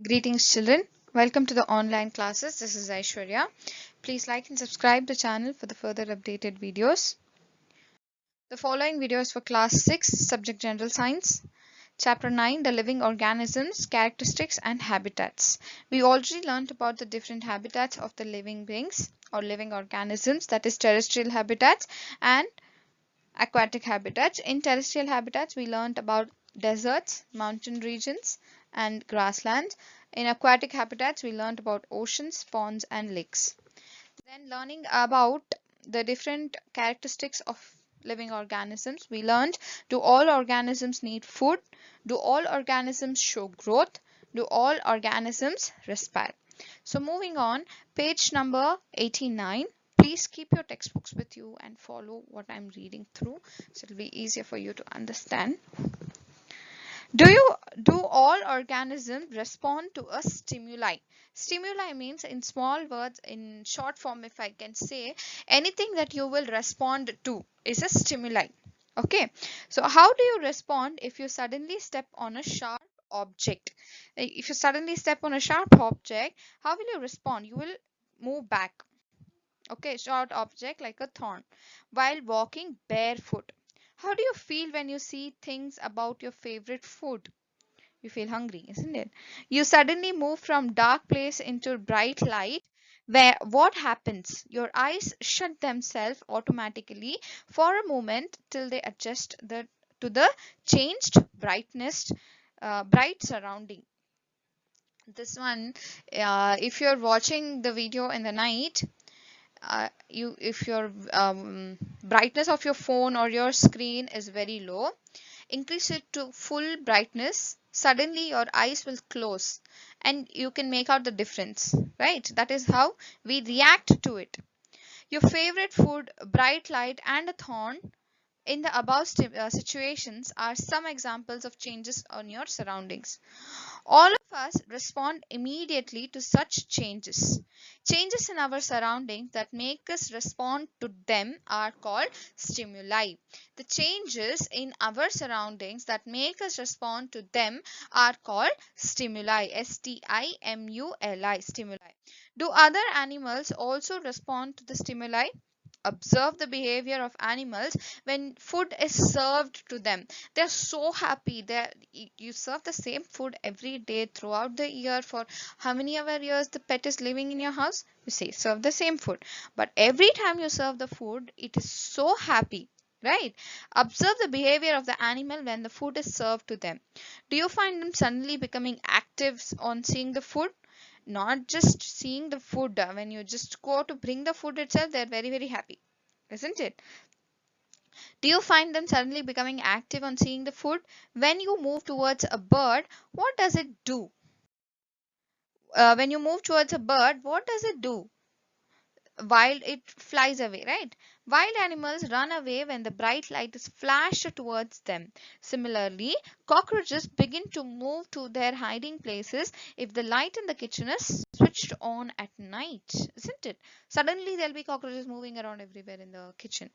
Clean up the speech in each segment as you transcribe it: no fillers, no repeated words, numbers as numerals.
Greetings children, welcome to the online classes. This is Aishwarya. Please like and subscribe the channel for the further updated videos. The following video is for class 6 subject general science. Chapter 9 the living organisms, characteristics and habitats. We already learned about the different habitats of the living beings or living organisms, that is terrestrial habitats and aquatic habitats. In terrestrial habitats we learned about deserts, mountain regions and grasslands. In aquatic habitats we learned about oceans, ponds and lakes. Then learning about the different characteristics of living organisms, we learned, do all organisms need food? Do all organisms show growth? Do all organisms respire? So moving on, page number 89. Please keep your textbooks with you and follow what I'm reading through, so it'll be easier for you to understand. Do all organisms respond to a stimuli? Stimuli means, in small words, in short form, if I can say, anything that you will respond to is a stimuli. Okay, so how do you respond if you suddenly step on a sharp object? If you suddenly step on a sharp object, how will you respond? You will move back. Okay, sharp object like a thorn. While walking barefoot, how do you feel when you see things about your favorite food? You feel hungry, isn't it? You suddenly move from dark place into bright light, where what happens? Your eyes shut themselves automatically for a moment till they adjust to the changed brightness, bright surrounding. This one, if you're watching the video in the night, if your brightness of your phone or your screen is very low, increase it to full brightness. Suddenly your eyes will close and you can make out the difference, right? That is how we react to it. Your favorite food, bright light and a thorn in the above situations are some examples of changes on your surroundings. All of us respond immediately to such changes. Changes in our surroundings that make us respond to them are called stimuli. The changes in our surroundings that make us respond to them are called stimuli. S-T-I-M-U-L-I, stimuli. Do other animals also respond to the stimuli? Observe the behavior of animals when food is served to them. They're so happy. You serve the same food every day throughout the year. For how many ever years the pet is living in your house, you say serve the same food, but every time you serve the food, it is so happy, right? Observe the behavior of the animal when the food is served to them. Do you find them suddenly becoming active on seeing the food? Not just seeing the food, when you just go to bring the food itself, they're very happy, isn't it? Do you find them suddenly becoming active on seeing the food? When you move towards a bird, what does it do? When you move towards a bird, what does it do? Wild, it flies away, right? Wild animals run away when the bright light is flashed towards them. Similarly, cockroaches begin to move to their hiding places if the light in the kitchen is switched on at night, isn't it? Suddenly there'll be cockroaches moving around everywhere in the kitchen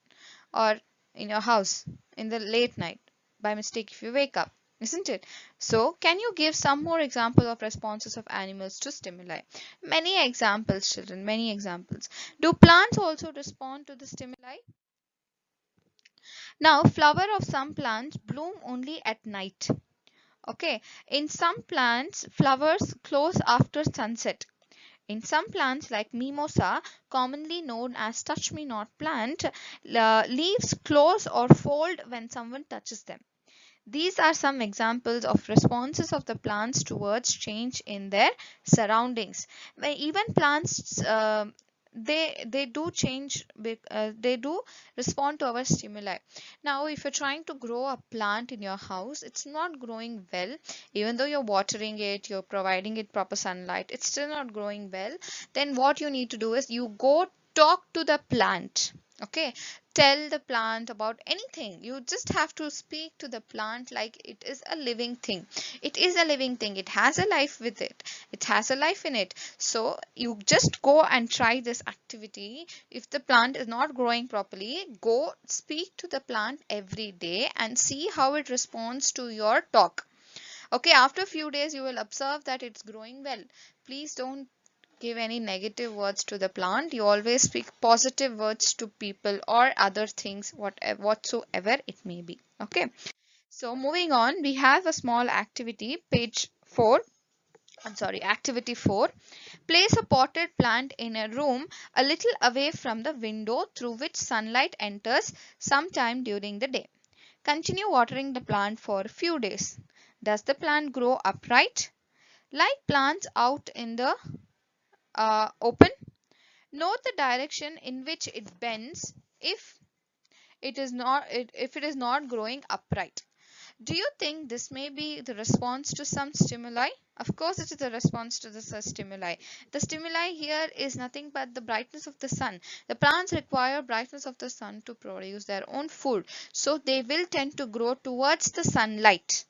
or in your house in the late night by mistake if you wake up, isn't it? So can you give some more example of responses of animals to stimuli? Many examples, children, many examples. Do plants also respond to the stimuli? Now, flower of some plants bloom only at night. Okay, in some plants flowers close after sunset. In some plants like mimosa, commonly known as touch me not plant, leaves close or fold when someone touches them. These are some examples of responses of the plants towards change in their surroundings. When even plants, they do change, they do respond to our stimuli. Now if you're trying to grow a plant in your house, it's not growing well. Even though you're watering it, you're providing it proper sunlight, it's still not growing well. Then what you need to do is you go talk to the plant. Okay, tell the plant about anything. You just have to speak to the plant like it is a living thing. It is a living thing. It has a life with it. It has a life in it. So you just go and try this activity. If the plant is not growing properly, go speak to the plant every day and see how it responds to your talk. Okay, after a few days you will observe that it's growing well. Please don't give any negative words to the plant. You always speak positive words to people or other things, whatsoever it may be. Okay, so moving on, we have a small activity, page 4. I'm sorry, activity 4. Place a potted plant in a room a little away from the window through which sunlight enters sometime during the day. Continue watering the plant for a few days. Does the plant grow upright? Like plants out in the open? Note the direction in which it bends if if it is not growing upright. Do you think this may be the response to some stimuli? Of course, it is a response to the stimuli. The stimuli here is nothing but the brightness of the sun. The plants require brightness of the sun to produce their own food. So they will tend to grow towards the sunlight.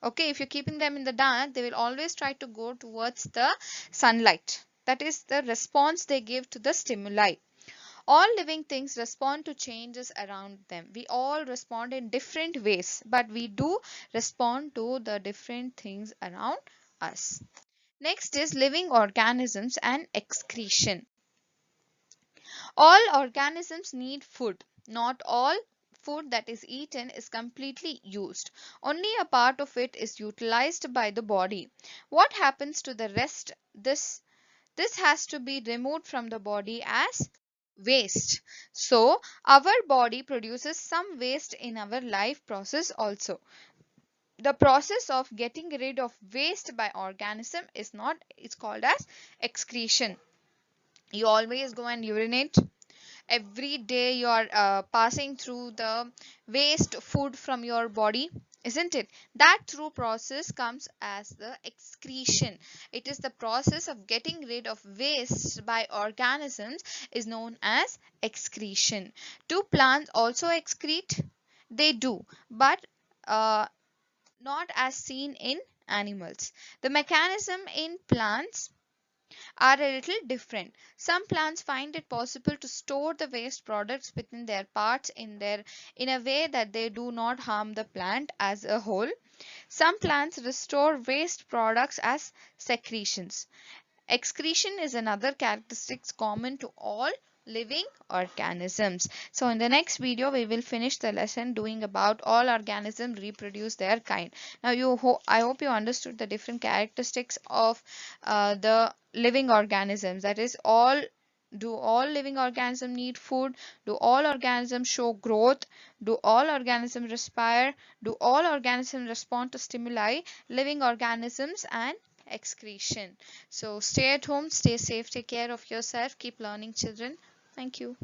Okay, if you're keeping them in the dark, they will always try to go towards the sunlight. That is the response they give to the stimuli. All living things respond to changes around them. We all respond in different ways, but we do respond to the different things around us. Next is living organisms and excretion. All organisms need food. Not all food that is eaten is completely used. Only a part of it is utilized by the body. What happens to the rest? This has to be removed from the body as waste. So our body produces some waste in our life process also. The process of getting rid of waste by organism is not, it's called as excretion. You always go and urinate. Every day you are passing through the waste food from your body, isn't it? That through process comes as the excretion. It is the process of getting rid of waste by organisms is known as excretion. Do plants also excrete? They do, but not as seen in animals. The mechanism in plants are a little different. Some plants find it possible to store the waste products within their parts in a way that they do not harm the plant as a whole. Some plants restore waste products as secretions. Excretion is another characteristic common to all living organisms. So in the next video we will finish the lesson doing about all organisms reproduce their kind. Now I hope you understood the different characteristics of the living organisms. That is, do all living organisms need food? Do all organisms show growth? Do all organisms respire? Do all organisms respond to stimuli? Living organisms and excretion. So stay at home, stay safe, take care of yourself, keep learning, children. Thank you.